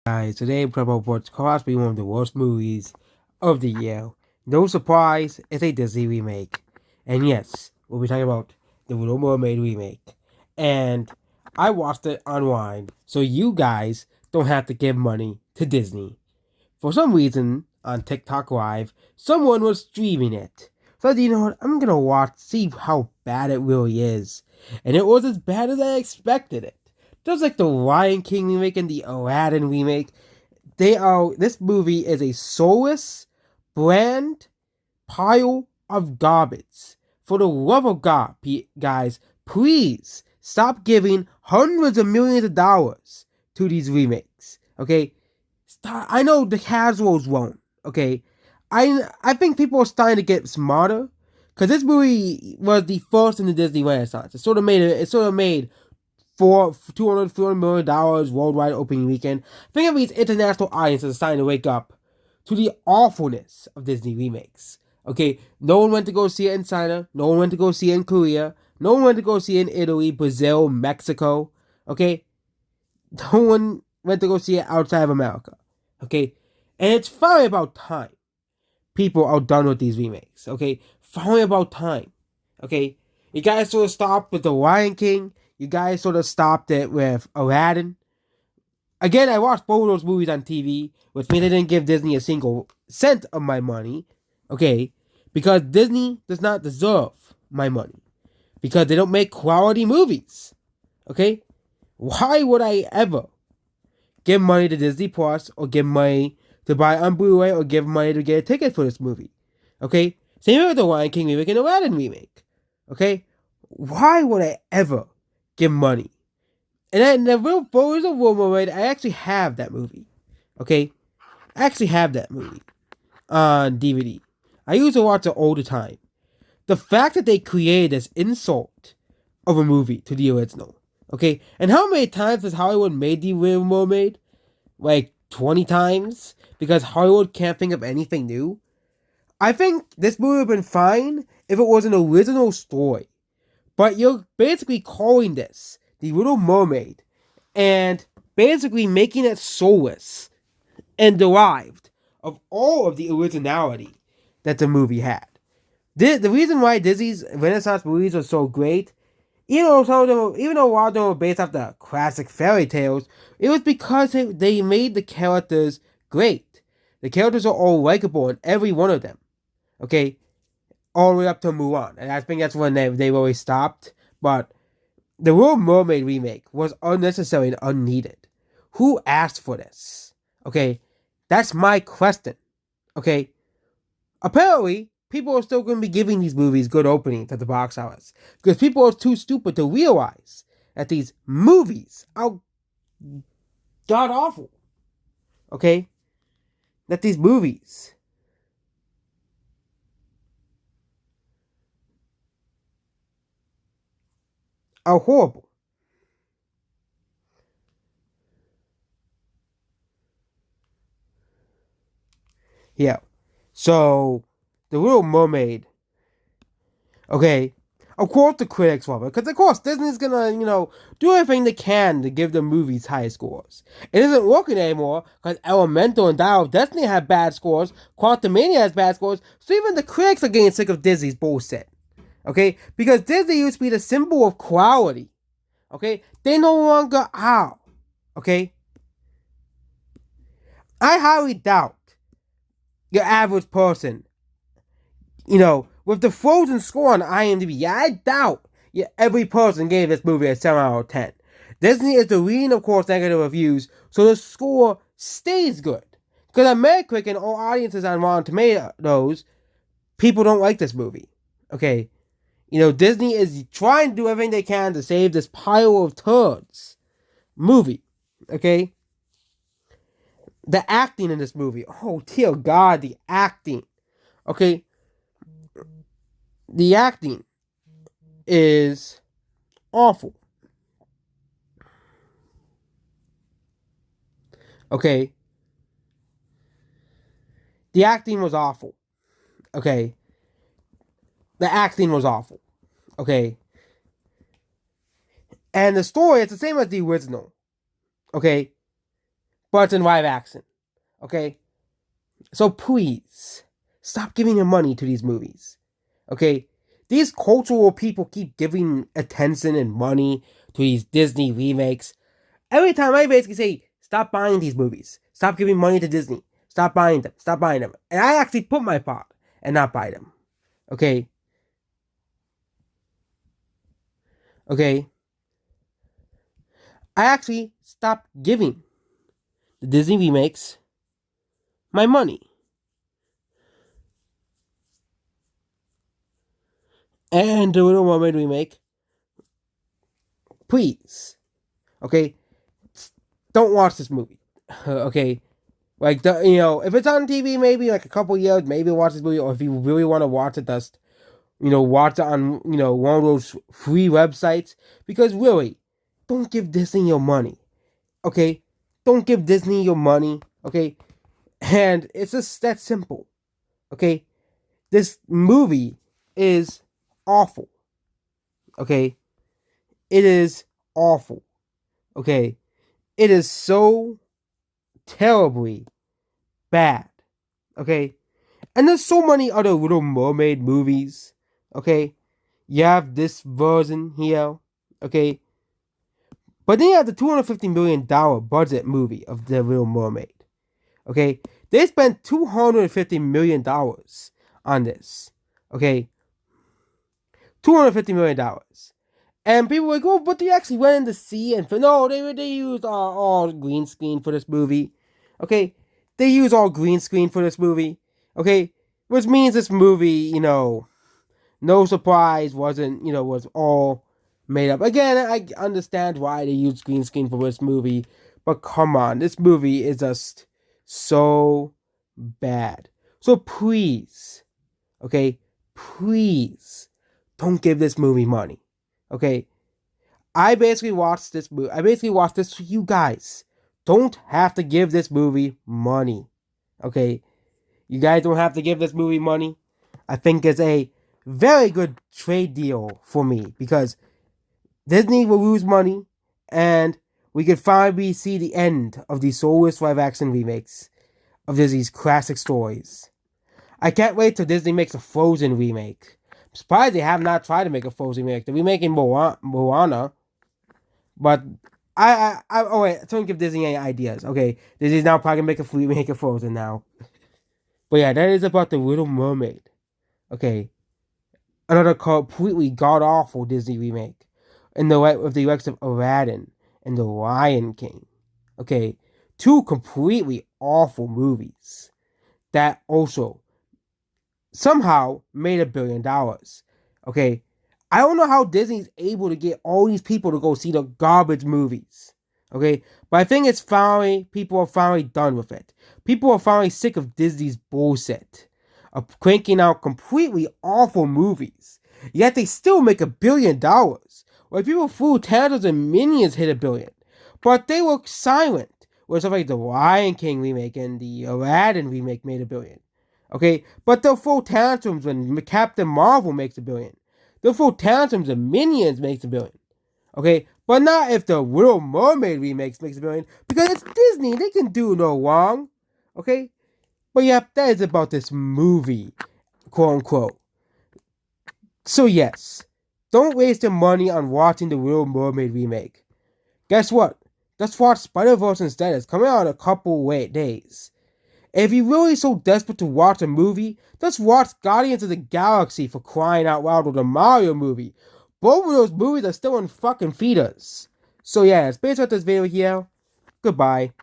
Guys, today we're talking about what's possibly one of the worst movies of the year. No surprise, it's a Disney remake. And yes, we'll be talking about the Little Mermaid remake. And I watched it online, so you guys don't have to give money to Disney. For some reason, on TikTok Live, someone was streaming it. So you know what? I'm gonna see how bad it really is. And it was as bad as I expected it. Just like the Lion King remake and the Aladdin remake, this movie is a soulless, bland pile of garbage. For the love of God, guys, please stop giving hundreds of millions of dollars to these remakes. Okay, stop. I know the casuals won't. Okay, I think people are starting to get smarter because this movie was the first in the Disney Renaissance. It sort of made for $200 million worldwide opening weekend. I think these international audiences are starting to wake up to the awfulness of Disney remakes. Okay, no one went to go see it in China. No one went to go see it in Korea. No one went to go see it in Italy, Brazil, Mexico. Okay, no one went to go see it outside of America. Okay, and it's finally about time people are done with these remakes. Okay, finally about time. Okay, you guys sort of stopped with the Lion King. You guys sort of stopped it with Aladdin. Again, I watched both of those movies on TV, which means I didn't give Disney a single cent of my money. Okay, because Disney does not deserve my money because they don't make quality movies. Okay, why would I ever give money to Disney Plus or give money to buy on Blu-ray or give money to get a ticket for this movie? Okay, same with the Lion King remake and Aladdin remake. Okay, why would I ever give money? And then the real original Mermaid, I actually have that movie. Okay, I actually have that movie on DVD. I used to watch it all the time. The fact that they created this insult of a movie to the original. Okay, and how many times has Hollywood made the Little Mermaid? Like 20 times? Because Hollywood can't think of anything new? I think this movie would have been fine if it was an original story. But you're basically calling this The Little Mermaid and basically making it soulless and derived of all of the originality that the movie had. The reason why Disney's Renaissance movies are so great, even though a lot of them were based off the classic fairy tales, it was because they made the characters great. The characters are all likable in every one of them. Okay, all the way up to Mulan, and I think that's when they really stopped. But the Little Mermaid remake was unnecessary and unneeded. Who asked for this? Okay, that's my question. Okay, apparently people are still going to be giving these movies good openings at the box office because people are too stupid to realize that these movies are god awful. Okay, that these movies are horrible. Yeah. So, The Little Mermaid, okay, of course the critics love it, because of course Disney's gonna, do everything they can to give the movies high scores. It isn't working anymore, because Elemental and Dial of Destiny have bad scores, Quantumania has bad scores, so even the critics are getting sick of Disney's bullshit. Okay? Because Disney used to be the symbol of quality. Okay? They no longer are. Okay? I highly doubt your average person, with the Frozen score on IMDb, I doubt every person gave this movie a 7 out of 10. Disney is the reading, of course, negative reviews, so the score stays good. Because on Metacritic and all audiences on Rotten Tomatoes, people don't like this movie. Okay? Disney is trying to do everything they can to save this pile of turds movie. Okay? The acting in this movie. Oh, dear God, the acting. Okay? The acting is awful. Okay? The acting was awful. Okay? The acting was awful. Okay? And the story, it's the same as the original. Okay? but it's in live action. Okay? So please, stop giving your money to these movies. Okay? These cultural people keep giving attention and money to these Disney remakes. Every time I basically say, stop buying these movies. Stop giving money to Disney. Stop buying them. Stop buying them. And I actually put my part and not buy them. Okay? Okay? I actually stopped giving the Disney remakes my money. And the Little Mermaid remake, please. Okay? Don't watch this movie. Okay? Like, if it's on TV, maybe like a couple years, maybe watch this movie. Or if you really want to watch it, just, watch it on, one of those free websites. Because really, don't give Disney your money. Okay? Don't give Disney your money. Okay? And it's just that simple. Okay? This movie is awful. Okay? It is awful. Okay? It is so terribly bad. Okay? And there's so many other Little Mermaid movies. Okay? You have this version here. Okay? But then you have the $250 million budget movie of The Little Mermaid. Okay? They spent $250 million on this. Okay? $250 million. And people were like, oh, but they actually went in the sea and no, they used all green screen for this movie. Okay? They used all green screen for this movie. Okay? Which means this movie, no surprise, was all made up. Again, I understand why they used green screen for this movie, but come on, this movie is just so bad. So please, okay, please don't give this movie money. Okay? I basically watched this movie. I basically watched this for you guys. Don't have to give this movie money. Okay? You guys don't have to give this movie money. I think it's a very good trade deal for me because Disney will lose money and we could finally see the end of these soulless live action remakes of Disney's classic stories. I can't wait till Disney makes a Frozen remake. I'm surprised they have not tried to make a Frozen remake. They're remaking Moana, but oh wait, don't give Disney any ideas. Okay, Disney's now probably gonna make a remake of Frozen now. But yeah, that is about the Little Mermaid. Okay, another completely god awful Disney remake, in the with the likes of Aladdin and The Lion King. Okay, two completely awful movies that also somehow made $1 billion. Okay, I don't know how Disney's able to get all these people to go see the garbage movies. Okay, but I think people are finally done with it. People are finally sick of Disney's bullshit of cranking out completely awful movies. Yet they still make $1 billion. Like people flew Tanglers and Minions hit $1 billion, but they were silent. Where stuff like the Lion King remake and the Aladdin remake made $1 billion. Okay, but they'll throw tantrums when Captain Marvel makes $1 billion. They'll throw tantrums when Minions makes $1 billion. Okay, but not if the Little Mermaid remakes makes $1 billion because it's Disney. They can do no wrong. Okay, but yeah, that is about this movie, quote unquote. So yes, don't waste your money on watching the Little Mermaid remake. Guess what? Let's watch Spider-Verse instead. It's coming out in a couple days. If you're really so desperate to watch a movie, just watch Guardians of the Galaxy for crying out loud or the Mario movie. Both of those movies are still in fucking theaters. So yeah, it's based on this video here. Goodbye.